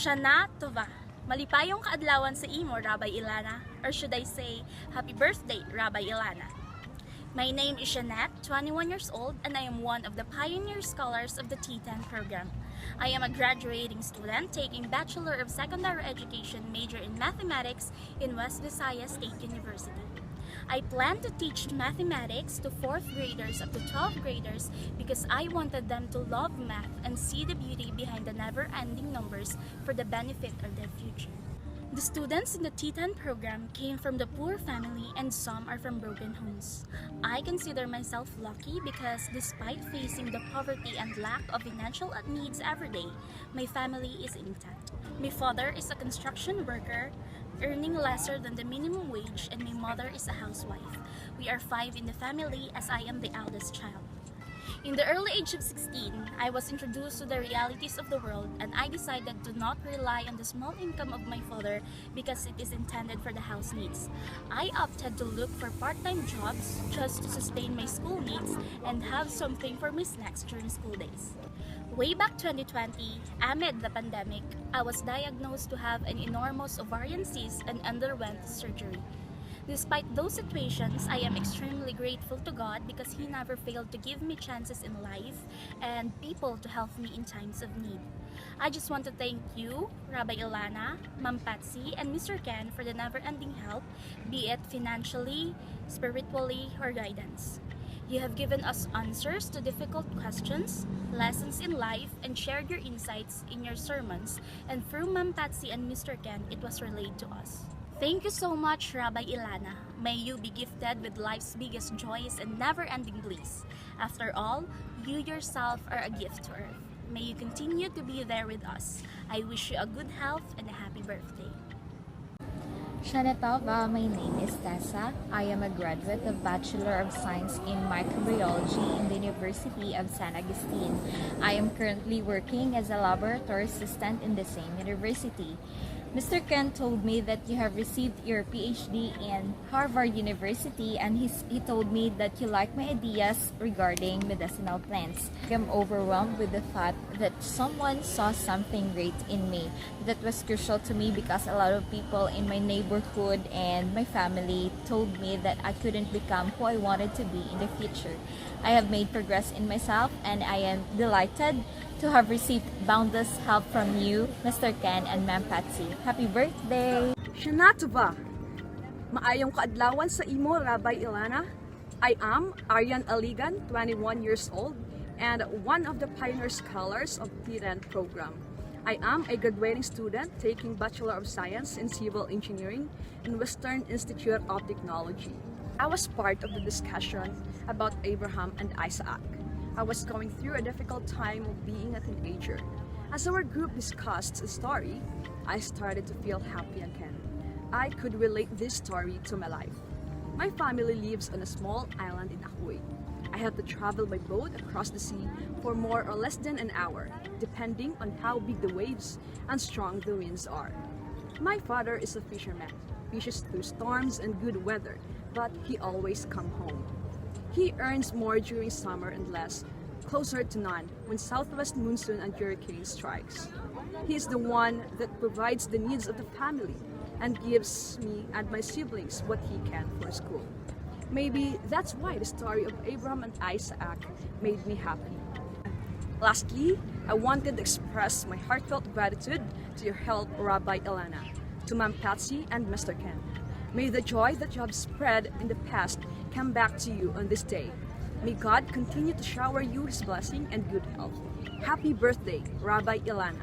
Shanah, Tova. Malipayong kaadlawan sa imo, Rabbi Ilana, or should I say, happy birthday, Rabbi Ilana. My name is Shanah, 21 years old, and I am one of the pioneer scholars of the T10 program. I am a graduating student taking Bachelor of Secondary Education major in Mathematics in West Visayas State University. I plan to teach mathematics to 4th graders up to 12th graders because I wanted them to love math and see the beauty behind the never-ending numbers for the benefit of their future. The students in the T10 program came from the poor family and some are from broken homes. I consider myself lucky because despite facing the poverty and lack of financial needs every day, my family is intact. My father is a construction worker, earning lesser than the minimum wage, and my mother is a housewife. We are 5 in the family as I am the eldest child. In the early age of 16, I was introduced to the realities of the world and I decided to not rely on the small income of my father because it is intended for the house needs. I opted to look for part-time jobs just to sustain my school needs and have something for my snacks during school days. Way back 2020, amid the pandemic, I was diagnosed to have an enormous ovarian cyst and underwent surgery. Despite those situations, I am extremely grateful to God because He never failed to give me chances in life and people to help me in times of need. I just want to thank you, Rabbi Ilana, Ma'am Patsy, and Mr. Ken for the never-ending help, be it financially, spiritually, or guidance. You have given us answers to difficult questions, lessons in life, and shared your insights in your sermons, and through Ma'am Patsy and Mr. Ken, it was relayed to us. Thank you so much, Rabbi Ilana. May you be gifted with life's biggest joys and never-ending bliss. After all, you yourself are a gift to earth. May you continue to be there with us. I wish you a good health and a happy birthday. Shanah, Tova, my name is Tessa. I am a graduate of Bachelor of Science in Microbiology in the University of San Agustin. I am currently working as a laboratory assistant in the same university. Mr. Ken told me that you have received your PhD in Harvard University and he told me that you like my ideas regarding medicinal plants. I'm overwhelmed with the thought that someone saw something great in me. That was crucial to me because a lot of people in my neighborhood and my family told me that I couldn't become who I wanted to be in the future. I have made progress in myself and I am delighted to have received boundless help from you, Mr. Ken and Ma'am Patsy. Happy birthday! Shanah, Tova. Maayong kaadlawan sa imo, Rabbi Ilana. I am Aryan Aligan, 21 years old, and one of the pioneer scholars of the T10 program. I am a graduating student taking Bachelor of Science in Civil Engineering in Western Institute of Technology. I was part of the discussion about Abraham and Isaac. I was going through a difficult time of being a teenager. As our group discussed the story, I started to feel happy again. I could relate this story to my life. My family lives on a small island in Ajuy. I had to travel by boat across the sea for more or less than an hour, depending on how big the waves and strong the winds are. My father is a fisherman, fishes through storms and good weather, but he always comes home. He earns more during summer and less, closer to none, when southwest monsoon and hurricane strikes. He is the one that provides the needs of the family and gives me and my siblings what he can for school. Maybe that's why the story of Abraham and Isaac made me happy. Lastly, I wanted to express my heartfelt gratitude to your help, Rabbi Ilana, to Ma'am Patsy and Mr. Ken. May the joy that you have spread in the past come back to you on this day. May God continue to shower you His blessing and good health. Happy birthday, Rabbi Ilana.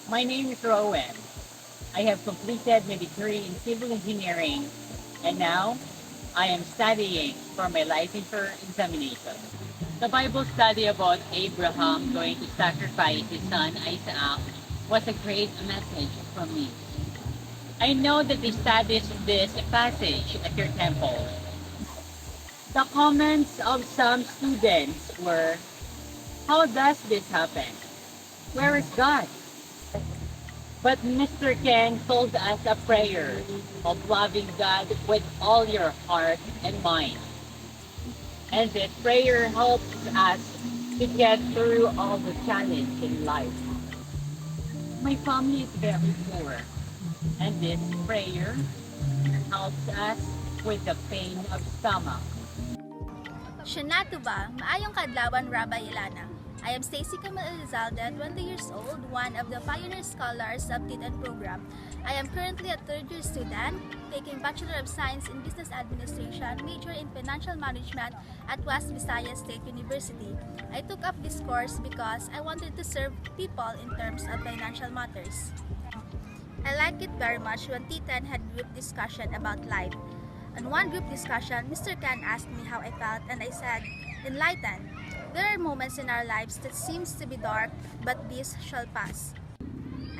My name is Rowan. I have completed my degree in civil engineering and now I am studying for my licensure examination. The Bible study about Abraham going to sacrifice his son Isaac was a great message for me. I know that they studied this passage at your temple. The comments of some students were, how does this happen? Where is God? But Mr. Ken told us a prayer of loving God with all your heart and mind. And this prayer helps us to get through all the challenges in life. My family is very poor, and this prayer helps us with the pain of stomach. Shanah, maayong kaadlawan, Rabbi Ilana. I am Stacy Kamal Elizalde, 20 years old, one of the pioneer scholars of TETN program. I am currently a third-year student, taking Bachelor of Science in Business Administration, major in Financial Management at West Visayas State University. I took up this course because I wanted to serve people in terms of financial matters. I liked it very much when TETN had group discussion about life. In one group discussion, Mr. Ken asked me how I felt and I said, enlightened. There are moments in our lives that seems to be dark, but this shall pass.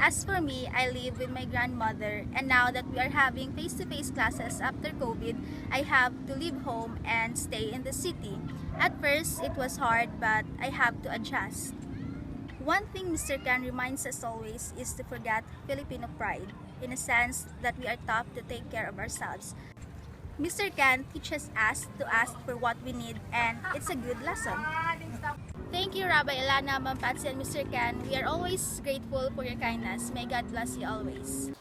As for me, I live with my grandmother, and now that we are having face-to-face classes after COVID, I have to leave home and stay in the city. At first, it was hard, but I have to adjust. One thing Mr. Ken reminds us always is to forget Filipino pride, in a sense that we are taught to take care of ourselves. Mr. Ken teaches us to ask for what we need, and it's a good lesson. Thank you, Rabbi Ilana, Ma'am Patsy, and Mr. Ken. We are always grateful for your kindness. May God bless you always.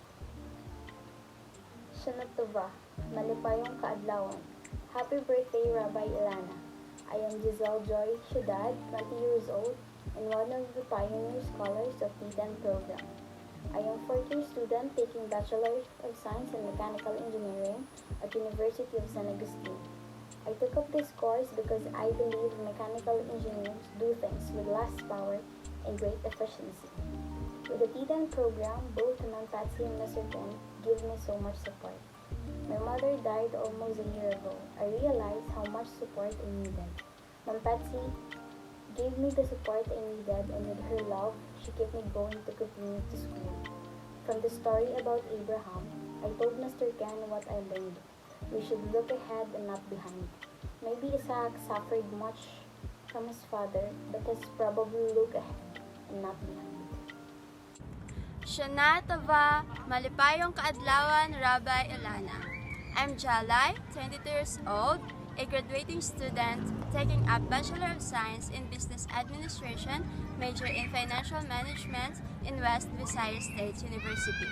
Shanah Tova, malipayong kaadlawan. Happy birthday, Rabbi Ilana. I am Giselle Joy Ciudad, 20 years old, and one of the pioneer scholars of TETN program. I am a fourth-year student taking Bachelor of Science in Mechanical Engineering at University of San Agustin. I took up this course because I believe mechanical engineers do things with less power and great efficiency. With the TETN program, both Ma'am Patsy and Mr. Ken give me so much support. My mother died almost a year ago. I realized how much support I needed. Ma'am Patsy gave me the support I needed, and with her love, she kept me going to continue to school. From the story about Abraham, I told Mr. Ken what I learned. We should look ahead and not behind. Maybe Isaac suffered much from his father, but has probably looked ahead and not behind. Shanah Tova, malipayong kaadlawan, Rabbi Ilana. I'm Jalai, 22 years old, a graduating student taking up Bachelor of Science in Business Administration, major in Financial Management in West Visayas State University.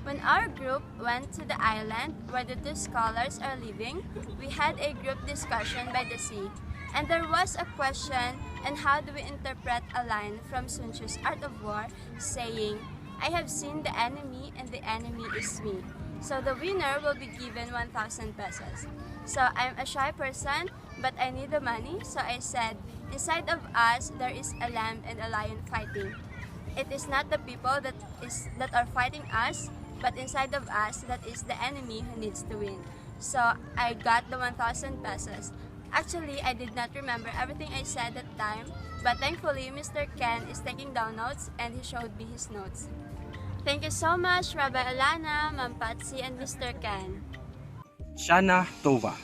When our group went to the island where the two scholars are living, we had a group discussion by the sea, and there was a question on how do we interpret a line from Sun Tzu's Art of War saying, I have seen the enemy and the enemy is me. So the winner will be given 1,000 pesos. So I'm a shy person, but I need the money, so I said, inside of us there is a lamb and a lion fighting. It is not the people that are fighting us, but inside of us that is the enemy who needs to win. So I got the 1,000 pesos. Actually, I did not remember everything I said that time, but thankfully Mr. Ken is taking down notes and he showed me his notes. Thank you so much, Rabbi Ilana, Ma'am Patsy, and Mr. Ken. Shanah Tova.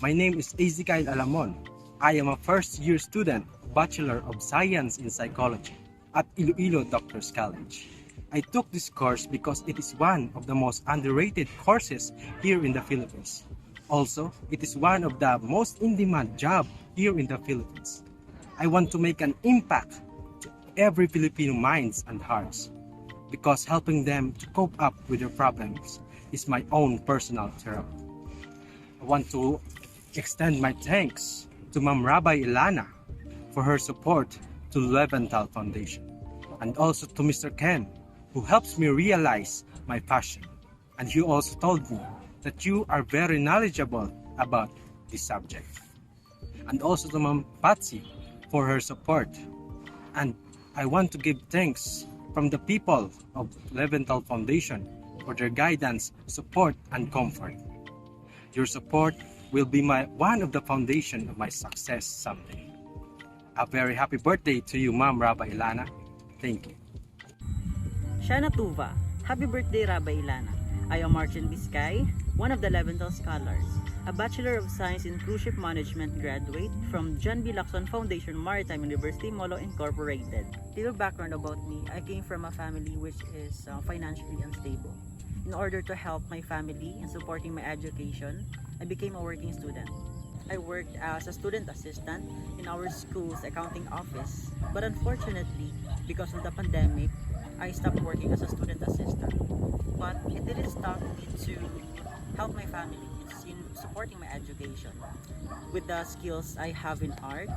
My name is Ezekiel Alamon. I am a first-year student, Bachelor of Science in Psychology at Iloilo Doctors College. I took this course because it is one of the most underrated courses here in the Philippines. Also, it is one of the most in-demand jobs here in the Philippines. I want to make an impact to every Filipino minds and hearts because helping them to cope up with their problems is my own personal therapy. I want to extend my thanks to Ma'am Rabbi Ilana for her support to Leventhal Foundation, and also to Mr. Ken, who helps me realize my passion. And he also told me that you are very knowledgeable about this subject. And also to Ma'am Patsy for her support. And I want to give thanks from the people of Leventhal Foundation for their guidance, support, and comfort. Your support will be one of the foundation of my success someday. A very happy birthday to you, Ma'am Rabbi Ilana. Thank you. Shanah Tova, happy birthday, Rabbi Ilana. I am Martin Biscay, one of the Leventhal scholars, a Bachelor of Science in Cruise Ship Management graduate from John B. Lacson Foundation Maritime University, Molo Incorporated. Little background about me, I came from a family which is financially unstable. In order to help my family in supporting my education, I became a working student. I worked as a student assistant in our school's accounting office, but unfortunately, because of the pandemic, I stopped working as a student assistant. But it didn't stop me to help my family in supporting my education. With the skills I have in art,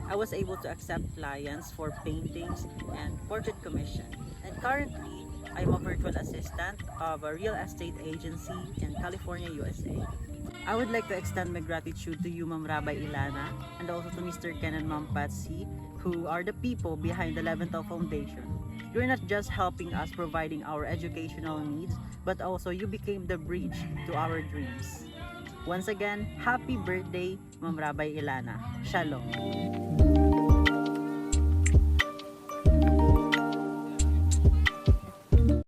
I was able to accept clients for paintings and portrait commission. And currently, I'm a virtual assistant of a real estate agency in California, USA. I would like to extend my gratitude to you, Ma'am Rabbi Ilana, and also to Mr. Ken and Ma'am Patsy, who are the people behind the Leventhal Foundation. You're not just helping us providing our educational needs, but also you became the bridge to our dreams. Once again, happy birthday, Ma'am Rabbi Ilana. Shalom.